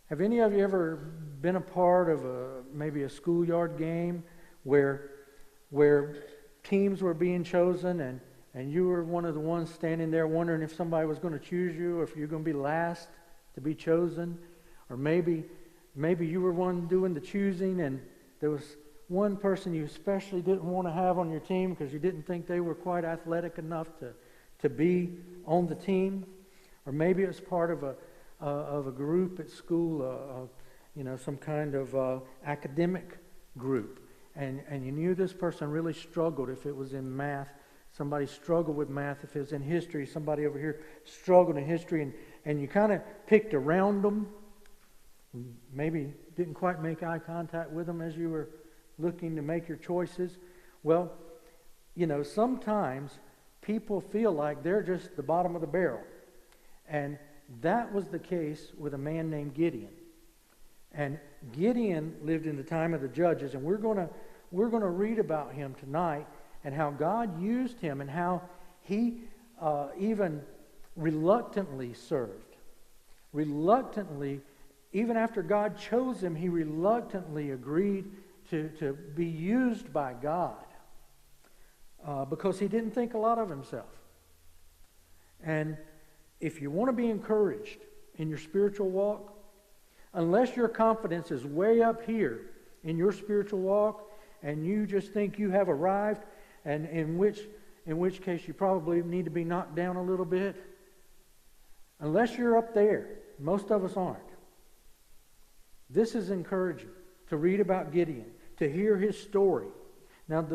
Have any of you ever been a part of maybe a schoolyard game where teams were being chosen and you were one of the ones standing there wondering if somebody was going to choose you or if you're going to be last to be chosen? Or maybe you were one doing the choosing and there was one person you especially didn't want to have on your team because you didn't think they were quite athletic enough to be on the team. Or maybe it was part of a group at school, some kind of academic group. And you knew this person really struggled if it was in math. Somebody struggled with math. If it was in history, somebody over here struggled in history. And you kind of picked around them. Maybe didn't quite make eye contact with them as you were looking to make your choices. Well, sometimes people feel like they're just the bottom of the barrel. And that was the case with a man named Gideon. And Gideon lived in the time of the judges, and we're going to read about him tonight and how God used him and how he even reluctantly served. Reluctantly, even after God chose him, he reluctantly agreed to be used by God because he didn't think a lot of himself. And if you want to be encouraged in your spiritual walk, unless your confidence is way up here in your spiritual walk and you just think you have arrived, and in which case you probably need to be knocked down a little bit, unless you're up there, most of us aren't. This is encouraging to read about Gideon, to hear his story. Now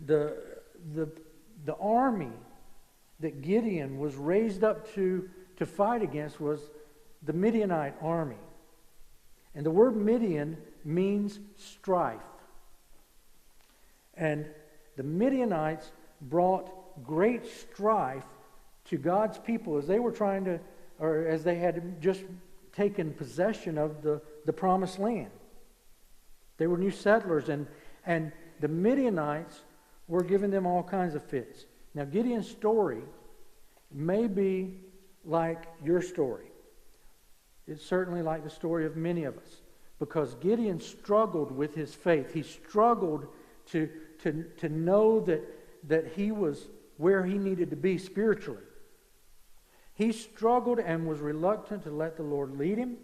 the army that Gideon was raised up to fight against was the Midianite army. And the word Midian means strife. And the Midianites brought great strife to God's people as they were trying to, or as they had just taken possession of the promised land. They were new settlers, and the Midianites were giving them all kinds of fits. Now, Gideon's story may be like your story. It's certainly like the story of many of us, because Gideon struggled with his faith. He struggled to know that he was where he needed to be spiritually. He struggled and was reluctant to let the Lord lead him.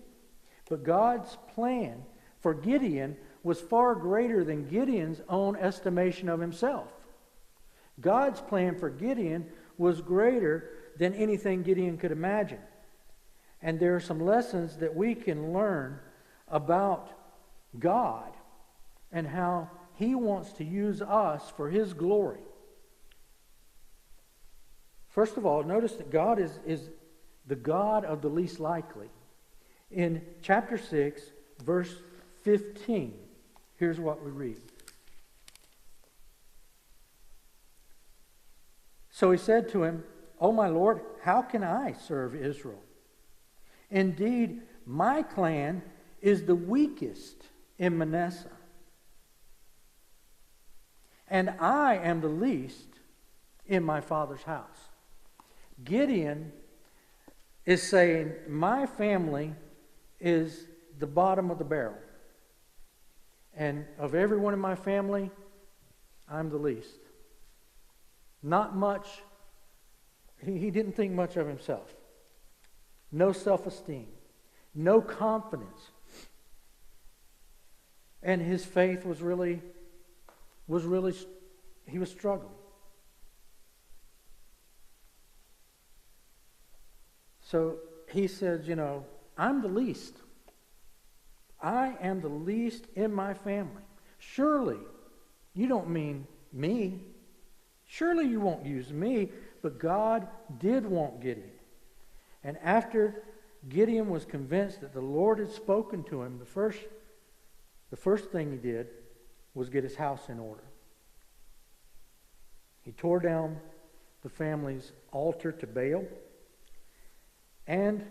But God's plan for Gideon was far greater than Gideon's own estimation of himself. God's plan for Gideon was greater than anything Gideon could imagine. And there are some lessons that we can learn about God and how He wants to use us for His glory. First of all, notice that God is the God of the least likely. In chapter 6, verse 15, here's what we read. So he said to him, "O my Lord, how can I serve Israel? Indeed, my clan is the weakest in Manasseh, and I am the least in my father's house." Gideon is saying, my family is the bottom of the barrel. And of everyone in my family, I'm the least. Not much. He didn't think much of himself. No self-esteem. No confidence. And his faith was really, he was struggling. So he says, I'm the least. I am the least in my family. Surely you don't mean me. Surely you won't use me. But God did want Gideon. And after Gideon was convinced that the Lord had spoken to him, the first thing he did was get his house in order. He tore down the family's altar to Baal and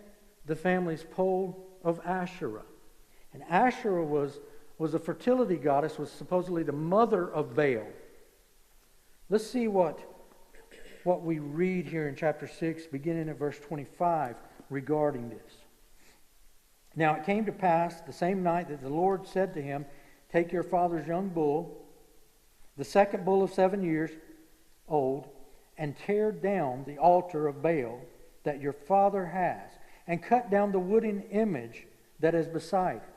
the family's pole of Asherah. And Asherah was a fertility goddess, was supposedly the mother of Baal. Let's see what we read here in chapter 6, beginning at verse 25, regarding this. Now it came to pass the same night that the Lord said to him, take your father's young bull, the second bull of 7 years old, and tear down the altar of Baal that your father has, and cut down the wooden image that is beside it,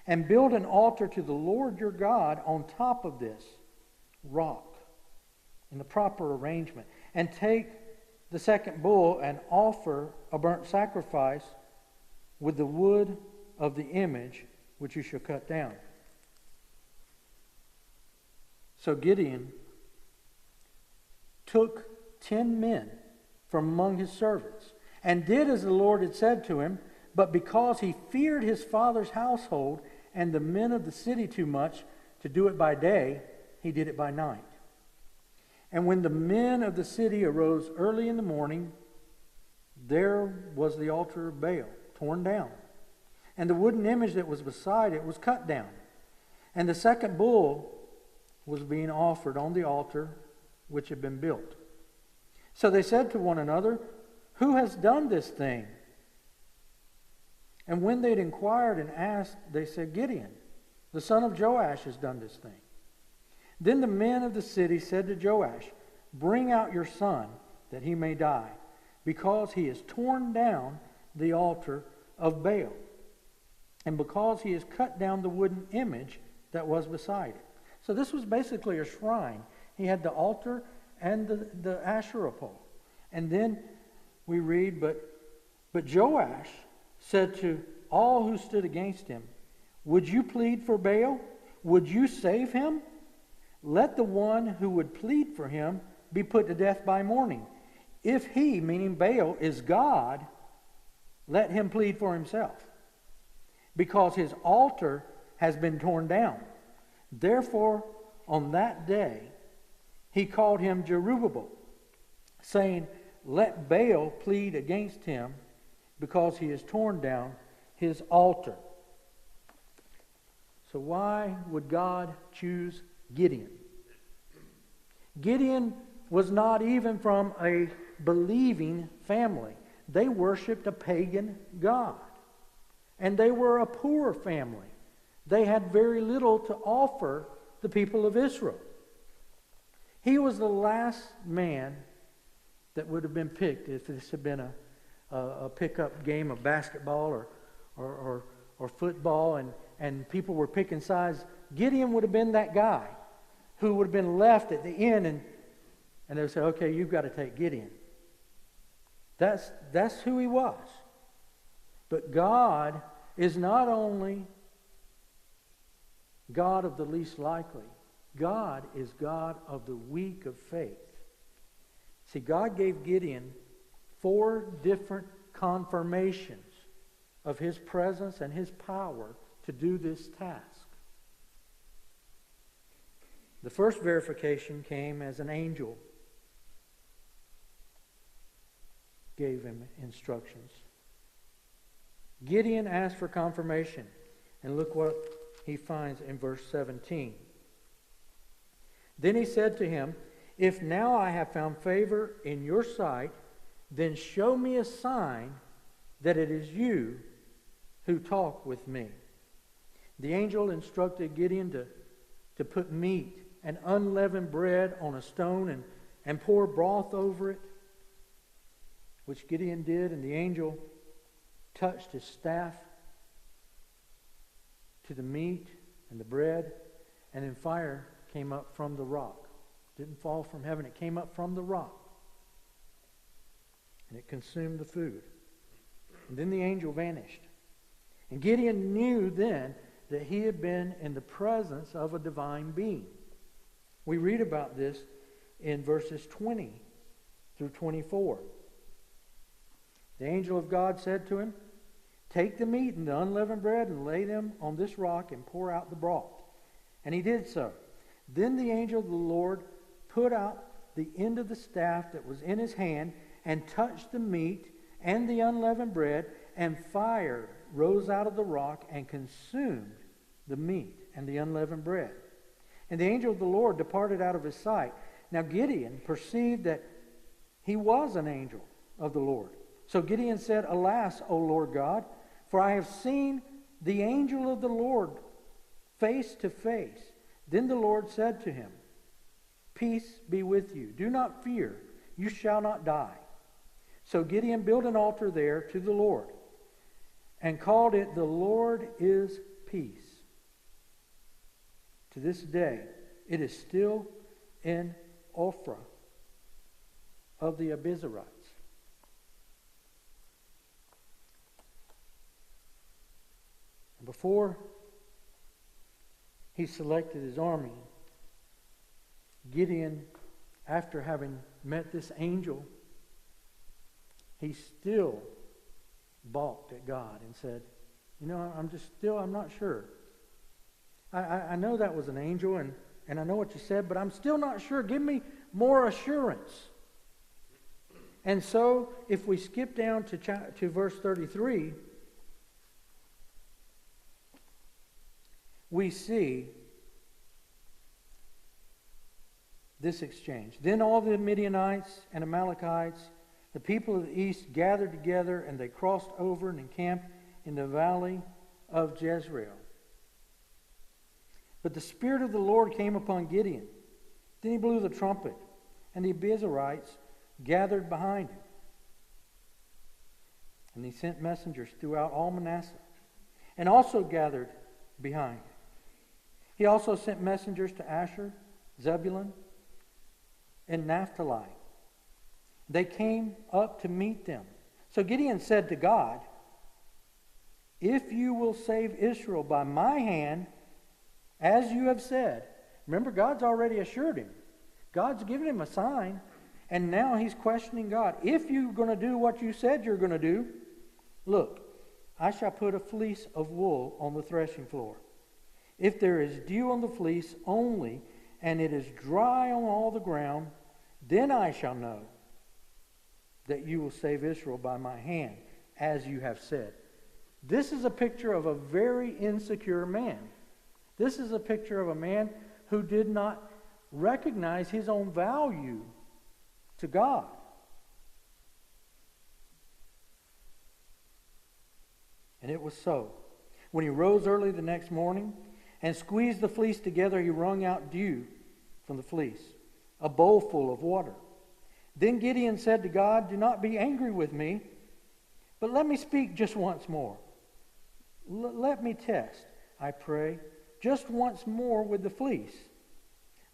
and build an altar to the Lord your God on top of this rock in the proper arrangement, and take the second bull and offer a burnt sacrifice with the wood of the image which you shall cut down. So Gideon took 10 men from among his servants, and did as the Lord had said to him, but because he feared his father's household and the men of the city too much to do it by day, he did it by night. And when the men of the city arose early in the morning, there was the altar of Baal torn down, and the wooden image that was beside it was cut down, and the second bull was being offered on the altar which had been built. So they said to one another, who has done this thing? And when they'd inquired and asked, they said, Gideon, the son of Joash, has done this thing. Then the men of the city said to Joash, bring out your son, that he may die, because he has torn down the altar of Baal, and because he has cut down the wooden image that was beside it. So this was basically a shrine. He had the altar and the Asherah pole. And then we read, but Joash said to all who stood against him, would you plead for Baal? Would you save him? Let the one who would plead for him be put to death by morning. If he, meaning Baal, is God, let him plead for himself, because his altar has been torn down. Therefore, on that day, he called him Jerubbaal, saying, let Baal plead against him, because he has torn down his altar. So why would God choose Gideon? Gideon was not even from a believing family. They worshipped a pagan god. And they were a poor family. They had very little to offer the people of Israel. He was the last man that would have been picked if this had been a pickup game of basketball or football, and people were picking sides. Gideon would have been that guy who would have been left at the end, and they would say, okay, you've got to take Gideon. That's who he was. But God is not only God of the least likely. God is God of the weak of faith. See, God gave Gideon 4 different confirmations of his presence and his power to do this task. The first verification came as an angel gave him instructions. Gideon asked for confirmation, and look what he finds in verse 17. Then he said to him, if now I have found favor in your sight, then show me a sign that it is you who talk with me. The angel instructed Gideon to put meat and unleavened bread on a stone and pour broth over it, which Gideon did, and the angel touched his staff to the meat and the bread, and then fire came up from the rock. It didn't fall from heaven, it came up from the rock. And it consumed the food. And then the angel vanished. And Gideon knew then that he had been in the presence of a divine being. We read about this in verses 20 through 24. The angel of God said to him, take the meat and the unleavened bread and lay them on this rock and pour out the broth. And he did so. Then the angel of the Lord put out the end of the staff that was in his hand and touched the meat and the unleavened bread, and fire rose out of the rock and consumed the meat and the unleavened bread. And the angel of the Lord departed out of his sight. Now Gideon perceived that he was an angel of the Lord. So Gideon said, alas, O Lord God, for I have seen the angel of the Lord face to face. Then the Lord said to him, Peace be with you. Do not fear. You shall not die. So Gideon built an altar there to the Lord and called it, The Lord is Peace. To this day, it is still in Ophrah of the Abiezrites. Before he selected his army, Gideon, after having met this angel, he still balked at God and said, I'm not sure. I know that was an angel and I know what you said, but I'm still not sure. Give me more assurance. And so, if we skip down to verse 33, we see this exchange. Then all the Midianites and Amalekites, the people of the east, gathered together, and they crossed over and encamped in the valley of Jezreel. But the Spirit of the Lord came upon Gideon. Then he blew the trumpet, and the Abiezrites gathered behind him. And he sent messengers throughout all Manasseh, and also gathered behind him. He also sent messengers to Asher, Zebulun, and Naphtali. They came up to meet them. So Gideon said to God, If you will save Israel by my hand, as you have said. Remember, God's already assured him. God's given him a sign, and now he's questioning God. If you're going to do what you said you're going to do, look, I shall put a fleece of wool on the threshing floor. If there is dew on the fleece only, and it is dry on all the ground, then I shall know that you will save Israel by my hand, as you have said. This is a picture of a very insecure man. This is a picture of a man who did not recognize his own value to God. And it was so. When he rose early the next morning and squeezed the fleece together, he wrung out dew from the fleece, a bowl full of water. Then Gideon said to God, Do not be angry with me, but let me speak just once more. Let me test, I pray, just once more with the fleece.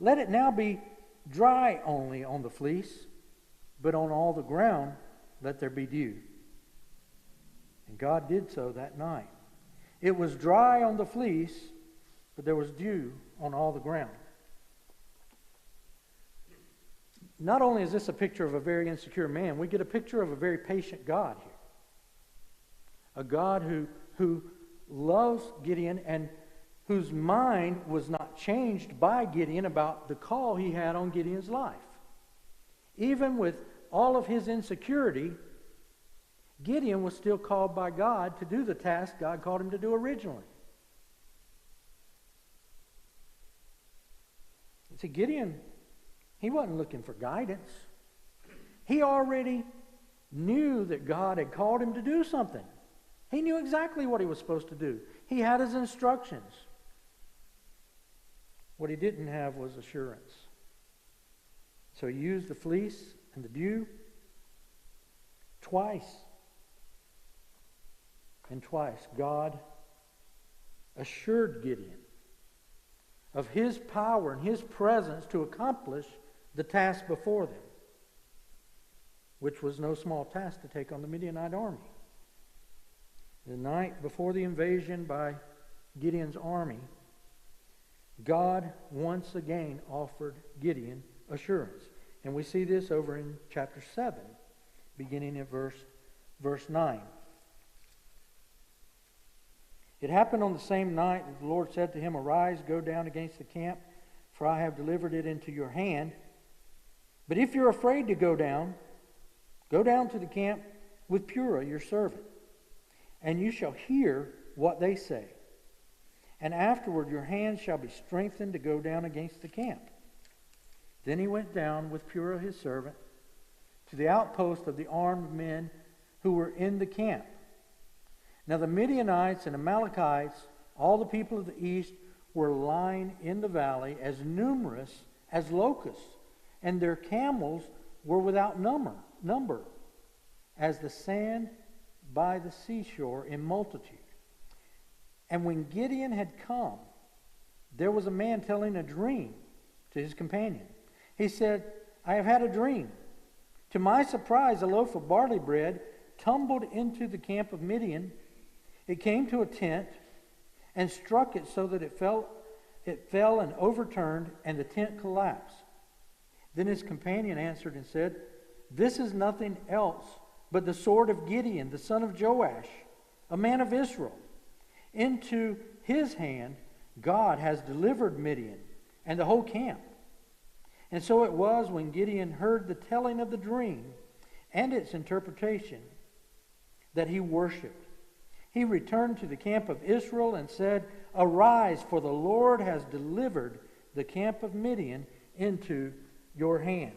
Let it now be dry only on the fleece, but on all the ground let there be dew. And God did so that night. It was dry on the fleece, but there was dew on all the ground. Not only is this a picture of a very insecure man, we get a picture of a very patient God here. A God who loves Gideon and whose mind was not changed by Gideon about the call he had on Gideon's life. Even with all of his insecurity, Gideon was still called by God to do the task God called him to do originally. See, Gideon, he wasn't looking for guidance. He already knew that God had called him to do something. He knew exactly what he was supposed to do. He had his instructions. What he didn't have was assurance. So he used the fleece and the dew twice. And twice God assured Gideon of his power and his presence to accomplish the task before them, which was no small task to take on the Midianite army. The night before the invasion by Gideon's army, God once again offered Gideon assurance. And we see this over in chapter 7, beginning at verse 9. It happened on the same night that the Lord said to him, Arise, go down against the camp, for I have delivered it into your hand. But if you're afraid to go down to the camp with Purah, your servant, and you shall hear what they say. And afterward your hands shall be strengthened to go down against the camp. Then he went down with Purah his servant to the outpost of the armed men who were in the camp. Now the Midianites and Amalekites, all the people of the east, were lying in the valley as numerous as locusts, and their camels were without number, as the sand by the seashore in multitude. And when Gideon had come, there was a man telling a dream to his companion. He said, I have had a dream. To my surprise, a loaf of barley bread tumbled into the camp of Midian. It came to a tent and struck it so that it fell and overturned, and the tent collapsed. Then his companion answered and said, This is nothing else but the sword of Gideon, the son of Joash, a man of Israel. Into his hand God has delivered Midian and the whole camp. And so it was, when Gideon heard the telling of the dream and its interpretation, that he worshipped. He returned to the camp of Israel and said, Arise, for the Lord has delivered the camp of Midian into your hand.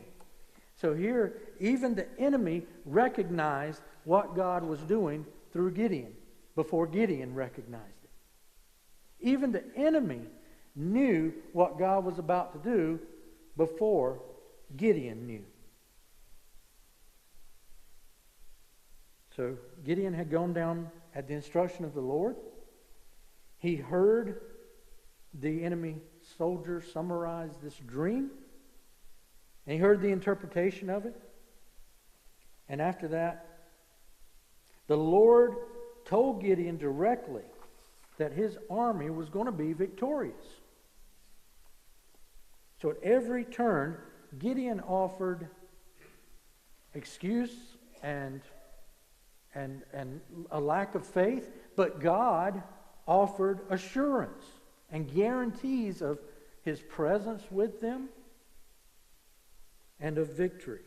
So here, even the enemy recognized what God was doing through Gideon before Gideon recognized it. Even the enemy knew what God was about to do before Gideon knew. So Gideon had gone down at the instruction of the Lord. He heard the enemy soldier summarize this dream, and he heard the interpretation of it. And after that, the Lord told Gideon directly that his army was going to be victorious. So at every turn, Gideon offered excuse and a lack of faith, but God offered assurance and guarantees of his presence with them and of victory.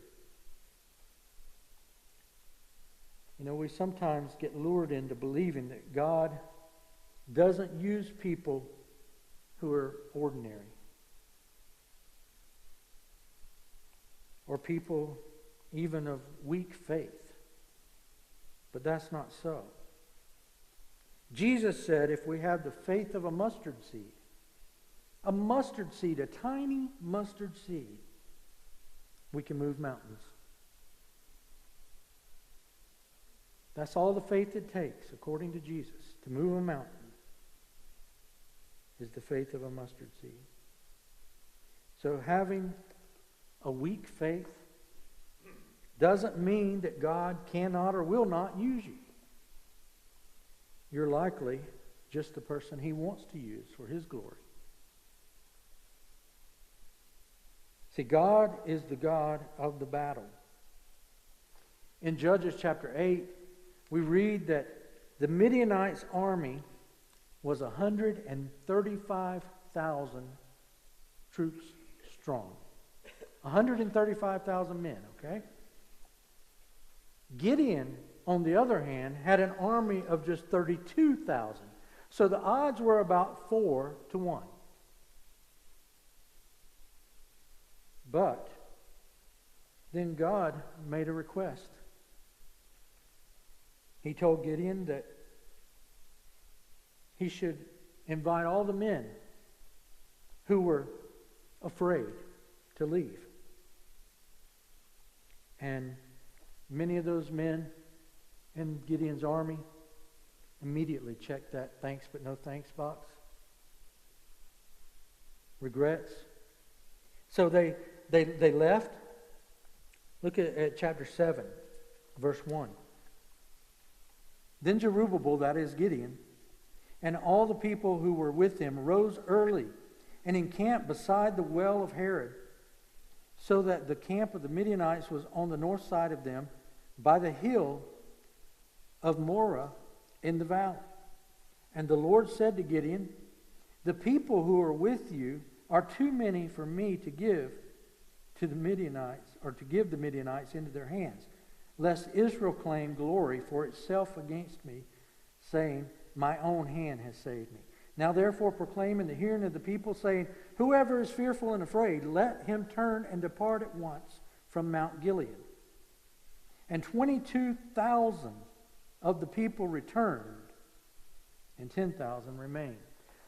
You know, we sometimes get lured into believing that God doesn't use people who are ordinary, or people even of weak faith. But that's not so. Jesus said if we have the faith of a mustard seed, a tiny mustard seed, we can move mountains. That's all the faith it takes, according to Jesus, to move a mountain, is the faith of a mustard seed. So having a weak faith doesn't mean that God cannot or will not use you. You're likely just the person He wants to use for His glory. See, God is the God of the battle. In Judges chapter 8, we read that the Midianites' army was 135,000 troops strong. 135,000 men, okay? Gideon, on the other hand, had an army of just 32,000. So the odds were about 4-1. But then God made a request. He told Gideon that he should invite all the men who were afraid to leave. And many of those men in Gideon's army immediately checked that thanks but no thanks box. Regrets. So they left. Look at chapter 7, verse 1. Then Jerubbaal, that is Gideon, and all the people who were with him rose early and encamped beside the well of Herod, so that the camp of the Midianites was on the north side of them by the hill of Moreh in the valley. And the Lord said to Gideon, the people who are with you are too many for me to give to the Midianites, or to give the Midianites into their hands, lest Israel claim glory for itself against me, saying, my own hand has saved me. Now therefore proclaim in the hearing of the people, saying, whoever is fearful and afraid, let him turn and depart at once from Mount Gilead. And 22,000 of the people returned and 10,000 remained.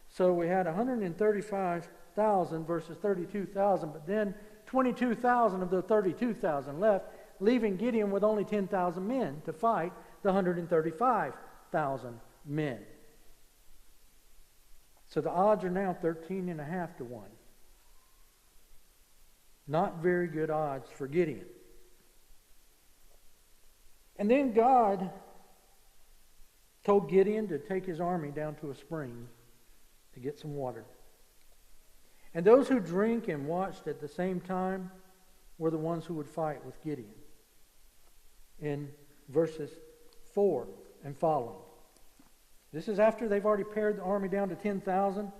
So we had 135,000 versus 32,000, but then 22,000 of the 32,000 left, leaving Gideon with only 10,000 men to fight the 135,000 men. So the odds are now 13.5 to 1. Not very good odds for Gideon. And then God told Gideon to take his army down to a spring to get some water. And those who drink and watched at the same time were the ones who would fight with Gideon. In verses 4 and following. This is after they've already pared the army down to 10,000.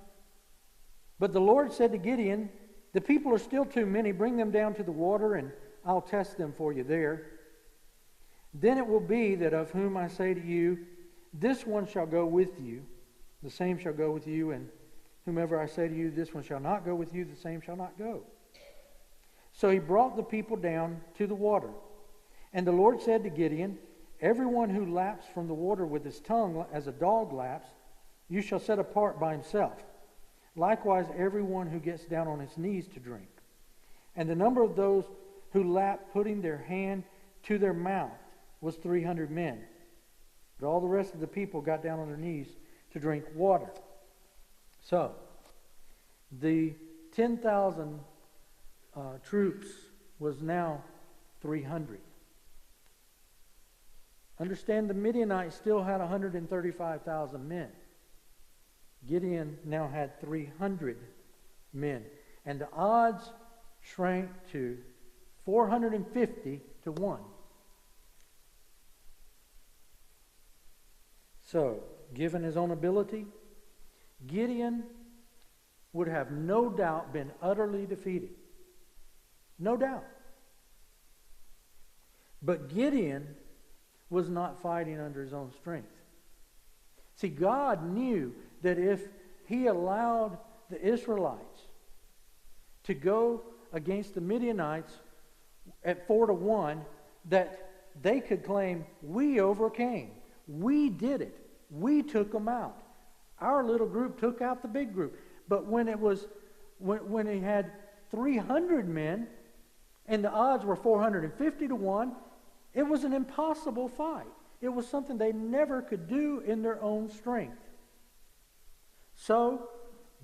But the Lord said to Gideon, "The people are still too many. Bring them down to the water, and I'll test them for you there. Then it will be that of whom I say to you, this one shall go with you, the same shall go with you, and whomever I say to you, this one shall not go with you, the same shall not go." So he brought the people down to the water. And the Lord said to Gideon, "Everyone who laps from the water with his tongue as a dog laps, you shall set apart by himself. Likewise, everyone who gets down on his knees to drink. And the number of those who lapped, putting their hand to their mouth, was 300 men. But all the rest of the people got down on their knees to drink water." So, the 10,000 troops was now 300. Understand, the Midianites still had 135,000 men. Gideon now had 300 men. And the odds shrank to 450 to 1. So, given his own ability, Gideon would have no doubt been utterly defeated. No doubt. But Gideon was not fighting under his own strength. See, God knew that if he allowed the Israelites to go against the Midianites at 4 to 1, that they could claim, "We overcame. We did it. We took them out. Our little group took out the big group." But when he had 300 men and the odds were 450 to 1, it was an impossible fight. It was something they never could do in their own strength. So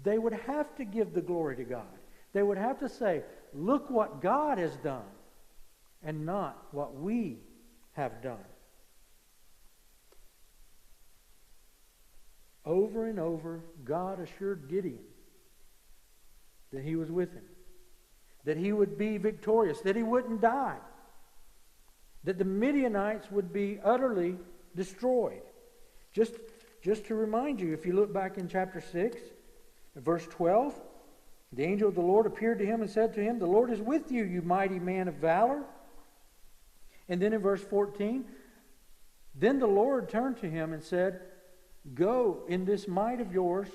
they would have to give the glory to God. They would have to say, "Look what God has done," and not what we have done. Over and over, God assured Gideon that he was with him, that he would be victorious, that he wouldn't die, that the Midianites would be utterly destroyed. Just to remind you, if you look back in chapter 6, verse 12, the angel of the Lord appeared to him and said to him, "The Lord is with you, you mighty man of valor." And then in verse 14, then the Lord turned to him and said, "Go in this might of yours,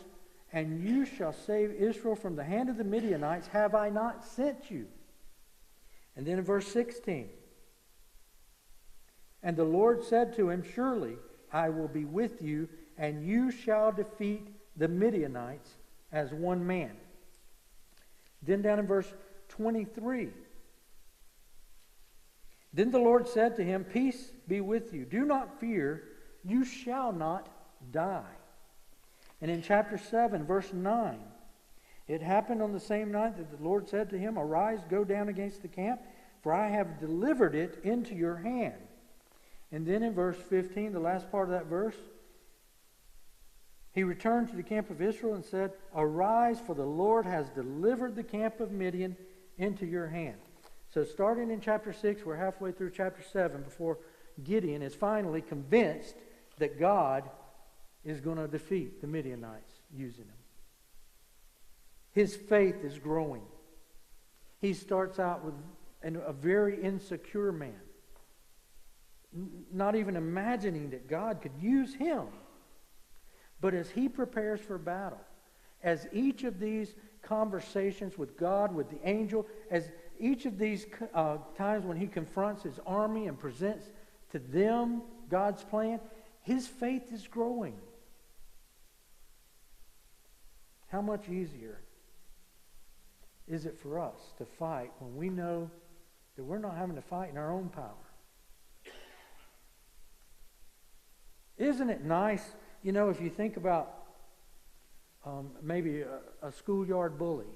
and you shall save Israel from the hand of the Midianites. Have I not sent you?" And then in verse 16, and the Lord said to him, "Surely I will be with you, and you shall defeat the Midianites as one man." Then down in verse 23, then the Lord said to him, "Peace be with you. Do not fear. You shall not die." And in chapter 7, verse 9, it happened on the same night that the Lord said to him, "Arise, go down against the camp, for I have delivered it into your hand." And then in verse 15, the last part of that verse, he returned to the camp of Israel and said, "Arise, for the Lord has delivered the camp of Midian into your hand." So starting in chapter 6, we're halfway through chapter 7 before Gideon is finally convinced that God is going to defeat the Midianites using him. His faith is growing. He starts out with a very insecure man, not even imagining that God could use him. But as he prepares for battle, as each of these conversations with God, with the angel, as each of these times when he confronts his army and presents to them God's plan, his faith is growing. How much easier is it for us to fight when we know that we're not having to fight in our own power? Isn't it nice, if you think about maybe a schoolyard bully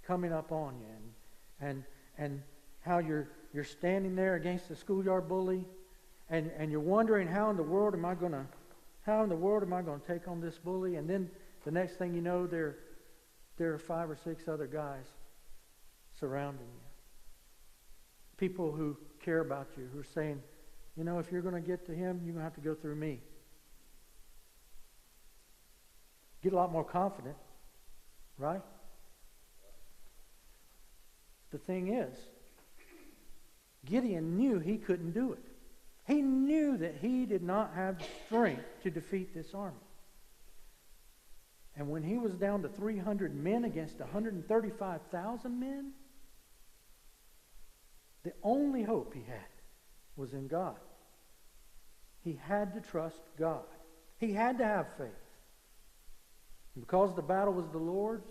coming up on you, and how you're standing there against the schoolyard bully, and you're wondering how in the world am I going to take on this bully? And then the next thing you know, there are 5 or 6 other guys surrounding you. People who care about you, who are saying, if you're going to get to him, you're going to have to go through me. Get a lot more confident, right? The thing is, Gideon knew he couldn't do it. He knew that he did not have the strength to defeat this army. And when he was down to 300 men against 135,000 men, the only hope he had was in God. He had to trust God. He had to have faith. And because the battle was the Lord's,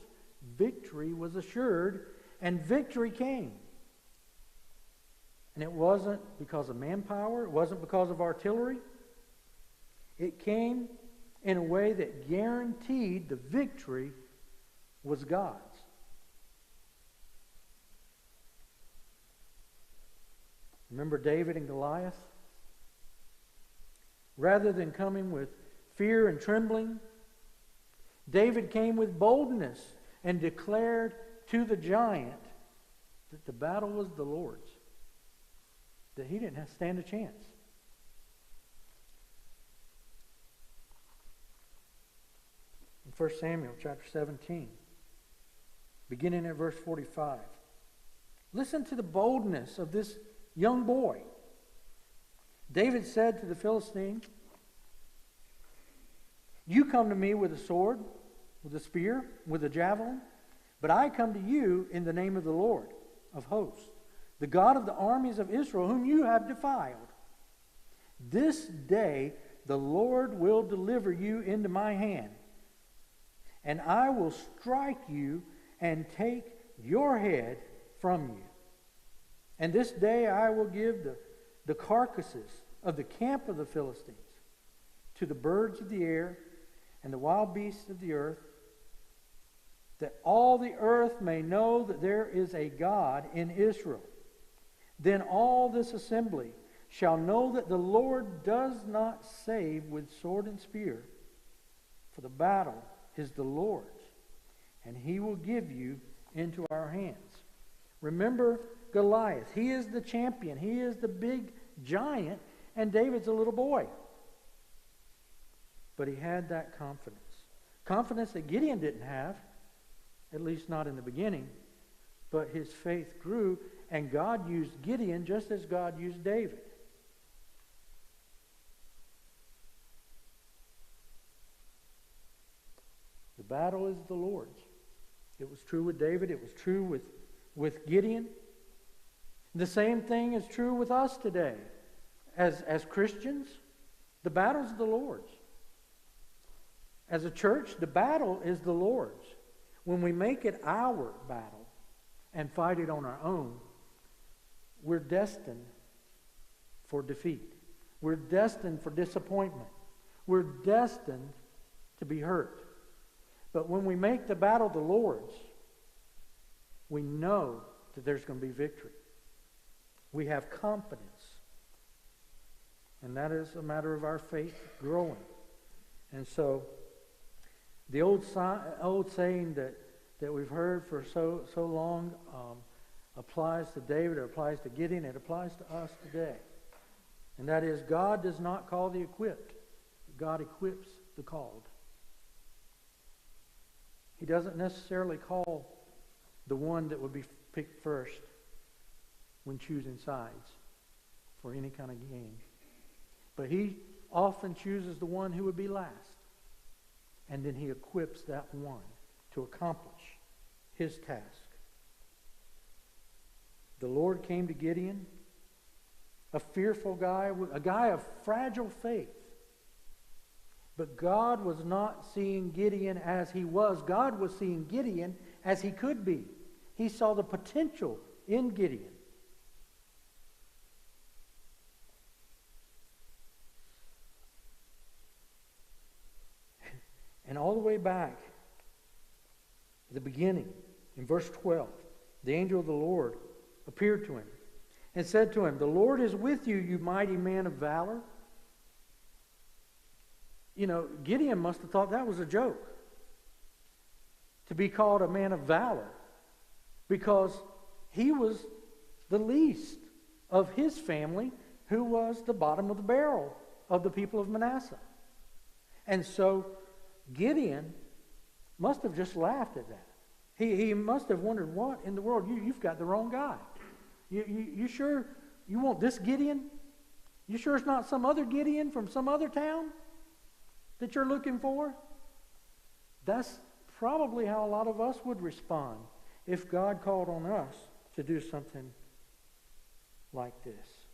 victory was assured, and victory came. And it wasn't because of manpower. It wasn't because of artillery. It came in a way that guaranteed the victory was God's. Remember David and Goliath? Rather than coming with fear and trembling, David came with boldness and declared to the giant that the battle was the Lord's, that he didn't have to stand a chance. In 1 Samuel chapter 17, beginning at verse 45, listen to the boldness of this young boy. David said to the Philistine, "You come to me with a sword, with a spear, with a javelin, but I come to you in the name of the Lord of hosts, the God of the armies of Israel, whom you have defiled. This day the Lord will deliver you into my hand, and I will strike you and take your head from you. And this day I will give the carcasses of the camp of the Philistines to the birds of the air and the wild beasts of the earth, that all the earth may know that there is a God in Israel. Then all this assembly shall know that the Lord does not save with sword and spear, for the battle is the Lord's, and he will give you into our hands." Remember Goliath. He is the champion. He is the big giant, and David's a little boy. But he had that confidence. Confidence that Gideon didn't have, at least not in the beginning. But his faith grew, and God used Gideon just as God used David. The battle is the Lord's. It was true with David. It was true with Gideon. The same thing is true with us today. As Christians, the battle is the Lord's. As a church, the battle is the Lord's. When we make it our battle and fight it on our own, we're destined for defeat. We're destined for disappointment. We're destined to be hurt. But when we make the battle the Lord's, we know that there's going to be victory. We have confidence. And that is a matter of our faith growing. And so, the old saying that we've heard for so long applies to David, it applies to Gideon, it applies to us today. And that is, God does not call the equipped, God equips the called. He doesn't necessarily call the one that would be picked first when choosing sides for any kind of game. But he often chooses the one who would be last. And then he equips that one to accomplish his task. The Lord came to Gideon, a fearful guy, a guy of fragile faith. But God was not seeing Gideon as he was. God was seeing Gideon as he could be. He saw the potential in Gideon. And all the way back at the beginning, in verse 12, the angel of the Lord appeared to him and said to him, "The Lord is with you, you mighty man of valor." You know, Gideon must have thought that was a joke, to be called a man of valor, because he was the least of his family, who was the bottom of the barrel of the people of Manasseh. And so Gideon must have just laughed at that. He must have wondered, what in the world? You've got the wrong guy. You sure you want this Gideon? You sure it's not some other Gideon from some other town that you're looking for? That's probably how a lot of us would respond if God called on us to do something like this.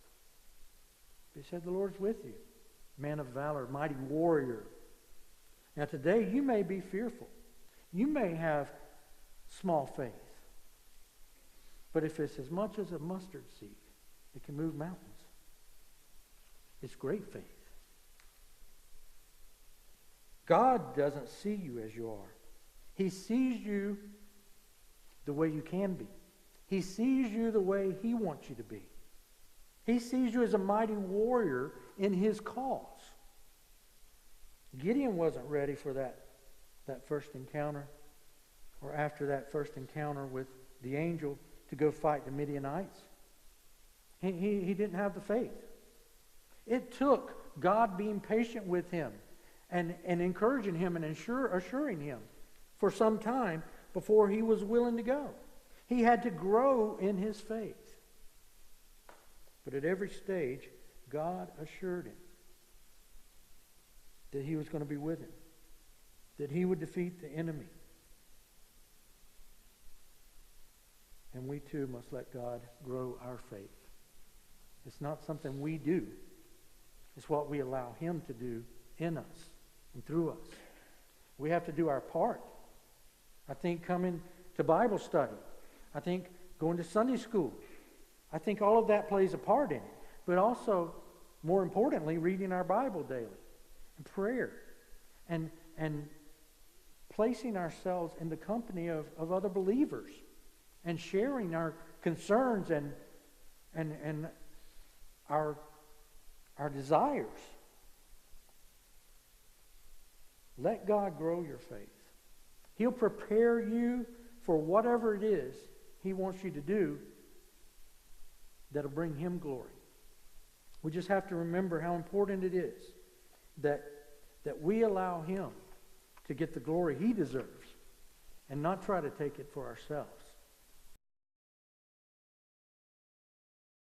He said, "The Lord's with you, man of valor, mighty warrior." Now today you may be fearful. You may have small faith. But if it's as much as a mustard seed, it can move mountains. It's great faith. God doesn't see you as you are. He sees you the way you can be. He sees you the way He wants you to be. He sees you as a mighty warrior in His cause. Gideon wasn't ready for that first encounter, or after that first encounter with the angel, to go fight the Midianites. He didn't have the faith. It took God being patient with him and encouraging him and assuring him for some time before he was willing to go. He had to grow in his faith. But at every stage, God assured him that He was going to be with him, that he would defeat the enemy. And we too must let God grow our faith. It's not something we do. It's what we allow Him to do in us and through us. We have to do our part. I think coming to Bible study. I think going to Sunday school. I think all of that plays a part in it. But also, more importantly, reading our Bible daily. And prayer. And placing ourselves in the company of other believers. And sharing our concerns and our desires. Let God grow your faith. He'll prepare you for whatever it is He wants you to do that'll bring Him glory. We just have to remember how important it is that we allow Him to get the glory He deserves and not try to take it for ourselves.